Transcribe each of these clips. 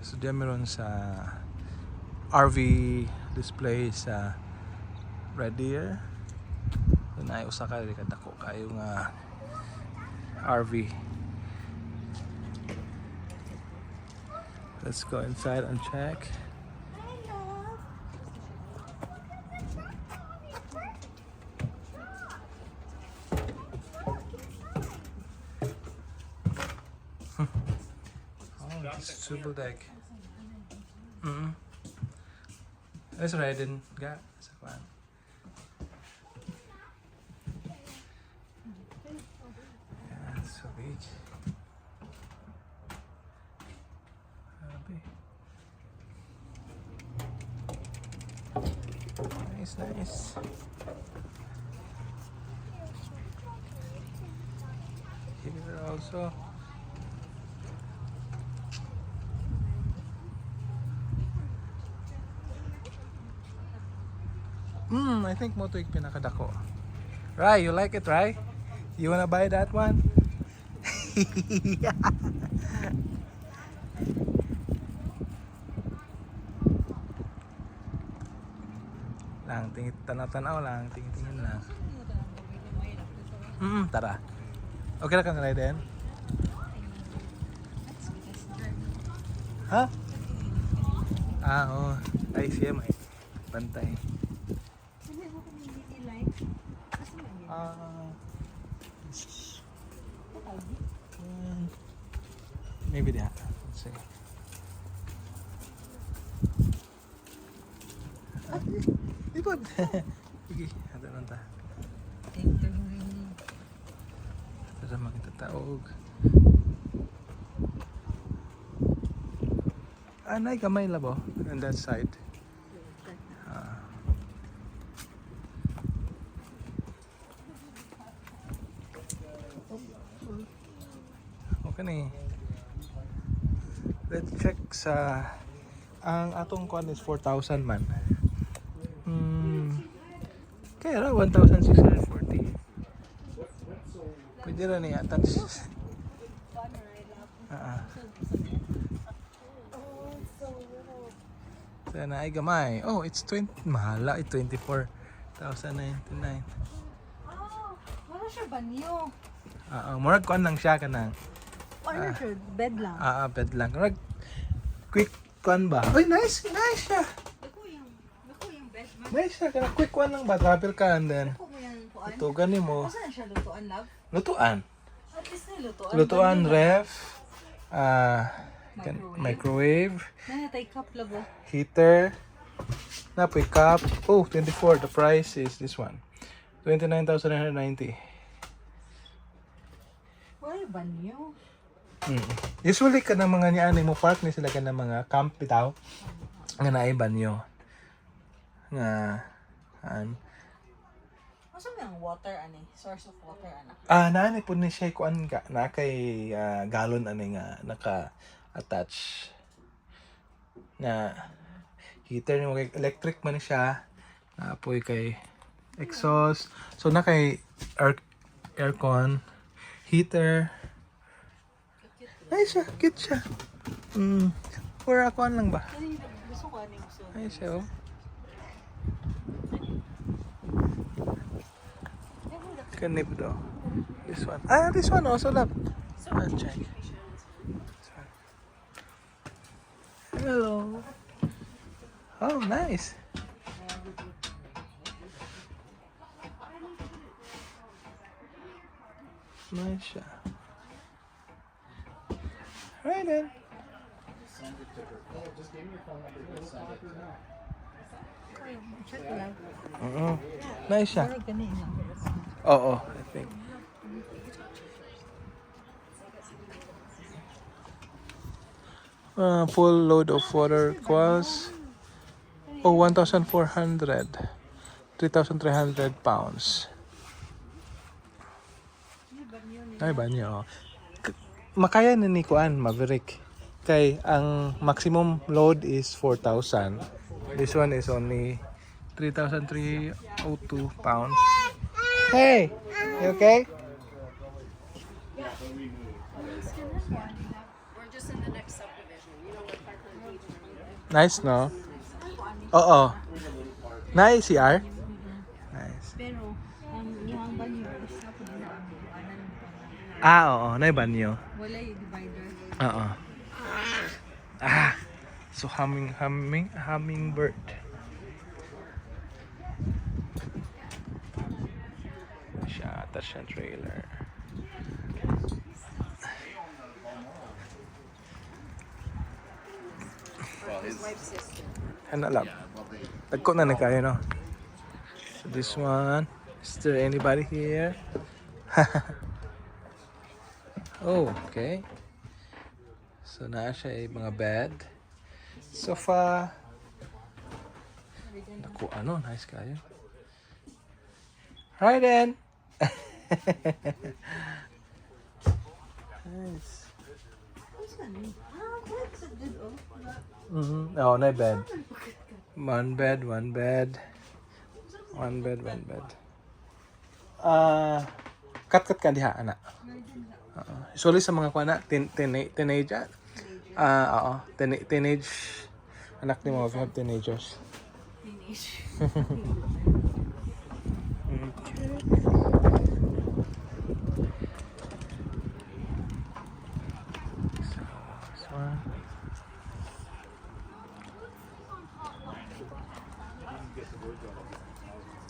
So diyan meron sa RV display sa Red Deer. Doon ay usa ka kadako kayo nga RV. Let's go inside and check. Oh, it's triple deck. That's right, I didn't got sa kwan. Yeah, it's so big. Grabe. Nice, nice. Here also. I think mo ito yung pinakadako. Rai, you like it, Rai? You wanna buy that one? Lang, tanaw-tanaw lang, tingin-tingin lang. Tara. Okay na kang Rai din? Ha? Oo. Ay, siya may bantay. Maybe that. Let's see. Ipod. Sige, ato lang ta. Tara makita taog. Nay kamay labo on that side. Okay ni. Let's check sa ang atong kuan is 4,000 man. Kaya ra 1,640. Pwede ra ni attach. Sana ay gamay. Oh, it's 20 mahala, 24,099. Oh, wala siya banyo. Murag kuan lang siya kanang. Ano siya? Bed lang. Bed lang. Murag quick kuan ba? Oy, nice siya. Dako yung bed man. Nice siya, kanang quick kuan lang ba? Travel ka and then Dako mo yan kuan. tugan nimo. Saan siya lutuan, love? Lutuan. At least na lutuan. Lutuan, Banyo ref, Microwave. microwave, na tay cup labo. heater, napoy cup. Oh, 24. The price is this one. 29,990. Wala banyo. Usually ka ng mga niyan mo park ni sila ka ng mga camp bitaw nga naay banyo. Nga Asa may ang water ani? Source of water ana. naani po ni siya kuan ka na kay galon ani nga naka-attach na heater ni mo kay electric man siya. Naapoy kay exhaust. So na kay aircon, heater. Ay siya, cute siya. For ako lang ba? Kasi gusto ko ani gusto. Ay siya oh. Kanip daw. This one. This one also love. Let's check. This one. Hello. Oh, nice. Nice siya. Right then. Check lang. Nice siya. Wala gani na. Oo, I think. Full load of water costs 1,400. 3,300 pounds. Ay, banyo. Makaya na ni Kuan, Maverick. Kay ang maximum load is 4,000. This one is only 3,302 pounds. Hey, you okay? We're just in the next subdivision. You know where Parkland Beach is. Nice, no? Oo. Nice, CR? Nice. Pero, ang iyang banyo is na po din ang buwanan mo. Ah, oo. Naibanyo. Wala yung divider. Oo. Ah! So, hummingbird. Siya, attach yung trailer. His wife's sister. Ano lang? Tagko na kayo, no? So, this one. Is there anybody here? Oh, okay. So, na siya ay mga bed. Sofa. Naku, ano? Nice kayo. Hi, then. Nice. That's a good, oh. Oh, na bed. One bed. One bed, one bed. Cut ka diha, anak. Usually sa mga kuana, teenager. Oo. Teenage. Anak ni mo, if you have teenagers. Finish. This one.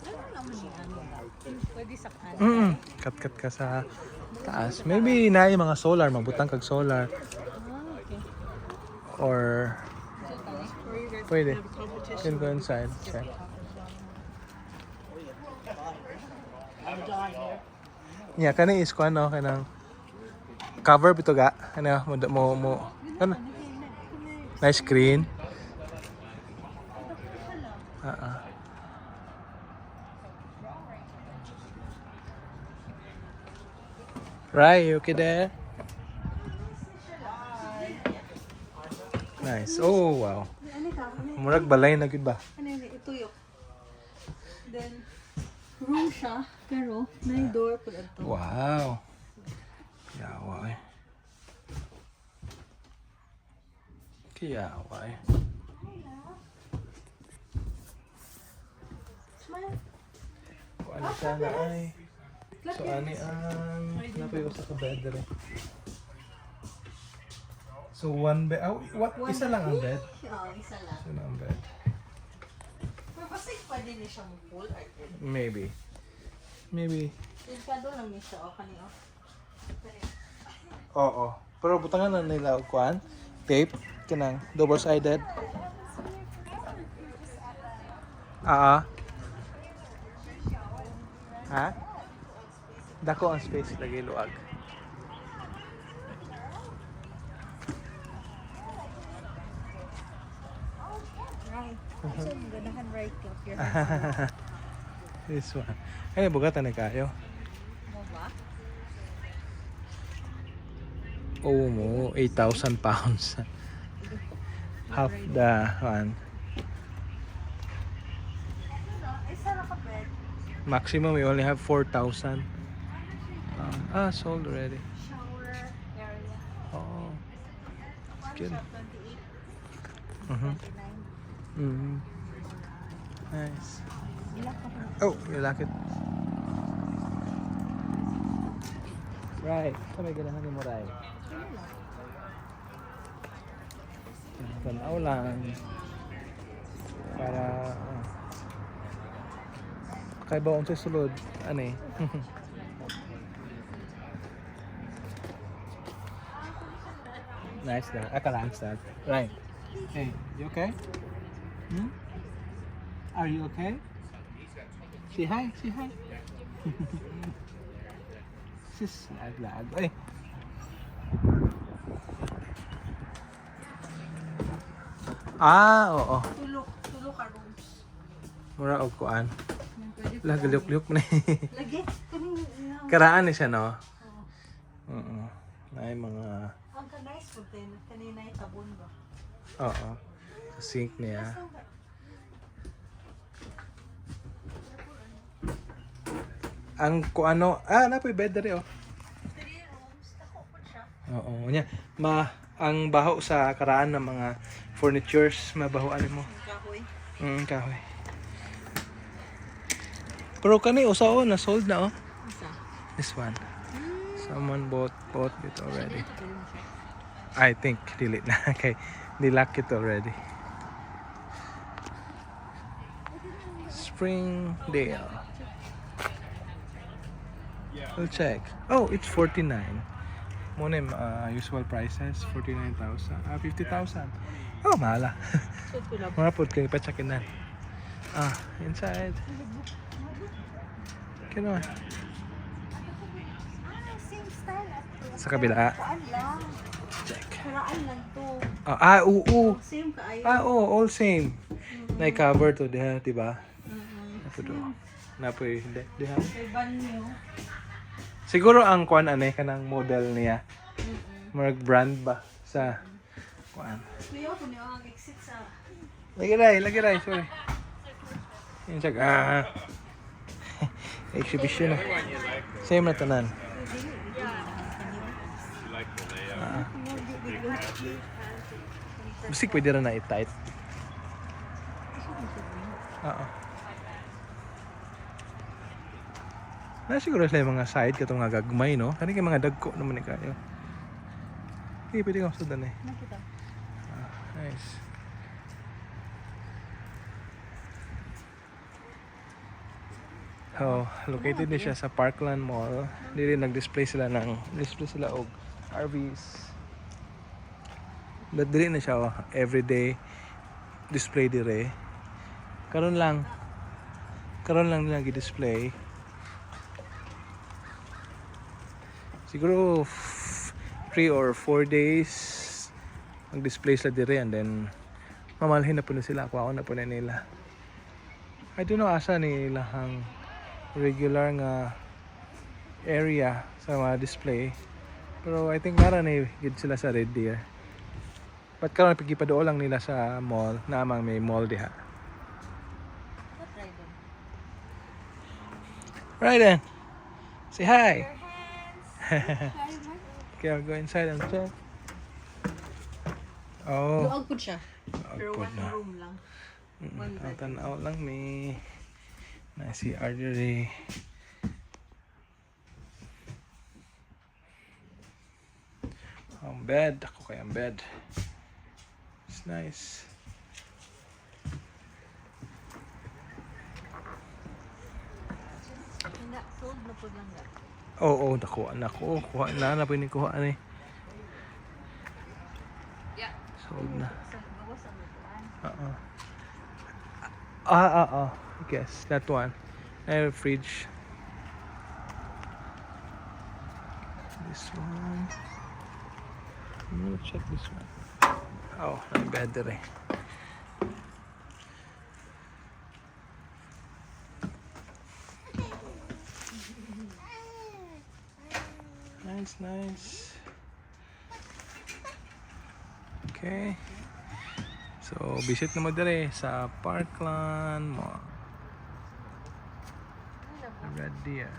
Ano naman yung ano? Pwede sa kanan. Cut ka sa taas. Maybe na yung mga solar, magbutang kag solar. Okay. Or, pwede. Competition. Can go inside. Okay. Yeah, kani is ko ano, kanang cover bito ga. Ano, mo, ano? Nice screen. Right, you okay there? Nice. Oh, wow. Ano ka? Murag balay na gud ba? Ano yun? Ituyok. Then, room siya. Pero, may door po ito. Wow. Yawa eh. Kiyawa eh. Smile. Kung ano siya na ay. So, ani ang napayo sa bed dire. So, one bed. Oh, what? Isa lang ang bed. Oo, isa lang. Isa lang ang bed. Pero basta pwede niya siya mag-pull or Maybe. Maybe. delikado lang niya siya. O, kanina. Oo. Pero butangan na nila og kuan. Tape. Kanang double-sided. Ha? Dako ang space lagi luag. Right. So, ganahan right up here. This one. Ay, bugatan na kayo. Mo ba? Oo mo, 8,000 pounds. Half the one. Isa lang ka bed. Maximum, we only have 4,000. Sold already. Shower area. Oh, good. 28. Mhm. 29. Mhm. Nice. Ilang ka pa? Oh, you like it? Right. Kami ganahan mo ray. Tanaw lang. Para kay ba unsa sulod ani? Nice na. Kalamstad. Right. Hey, you okay? Hmm? Are you okay? Say hi, say hi. Sis, lag. Ay. Oo. Tulo ka rooms. Mura og kuan. Yan, pwede pa. Lagaliok-liok na. Lagi. Kanina. Karaan ni siya no. Oo. Ay mga Ang ka-nice po din. Kanina yung tabon ba? oo. Sa sink niya. Ang kuano, napoy bed dere oh. 3 rooms. Tako po siya. Oo, nya ang baho sa karaan ng mga furnitures, mabahoan mo. Kahoy. Kahoy. Pero kani usao na sold na oh. Isa. This one. Someone bought it already. I think delete na kay nilock it already. Springdale. We'll check. Oh, it's 49. Muna yung usual prices, 49,000. 50,000. Oh, mahala. So, pula. Mga po kayo pa-checkin na. Inside. Kino? Same style at Sa kabila. Kuan lang. Check. Karaan lang to. Oo. Same kaayo. All same. Na-cover to diha, diba? Napo do. Napo hindi. Diha. Kay banyo. Siguro ang kuan anay kanang model niya. Mark brand ba sa kuan. Kuya ko niyo ang exit sa Lagi ray, sorry. Yung check. Exhibition na. Same na tanan. Basta pwede rin na i-tight. Oo. Na siguro sila yung mga side katong mga gagmay, no? Kani kay mga dagko naman ni kayo. Okay, pwede kang sudan eh. nakita. Nice. Oh, located din siya sa Parkland Mall. Dili nag-display sila og RVs. But dili na siya everyday display dire. Karon lang nila gi-display. Siguro 3 or 4 days mag-display sila dire and then mamalhin na po na sila. Kuha na po na nila. I don't know asa nila hang regular nga area sa mga display. Pero I think nara na gid sila sa Red Deer. But karon pagipado lang nila sa mall, namang may mall diha. Right then. Say hi. Okay, I'll go inside and check. Oh, Luag po siya. Pero pud one na. room lang. One bed. Tanaw lang may na si Ardery. Ang bed, ako kaya ang bed. It's nice. Hindi, sold na po lang. Oo, nakuha na ko. Kuha na pwede kuha na eh. Yeah. Sold na. Sa bawas ang lutuan. I guess that one. I have a fridge. This one. I'm gonna check this one. Oh, ang battery. Nice. Okay. So, visit na mo dire sa Parkland Mall. Red Deer.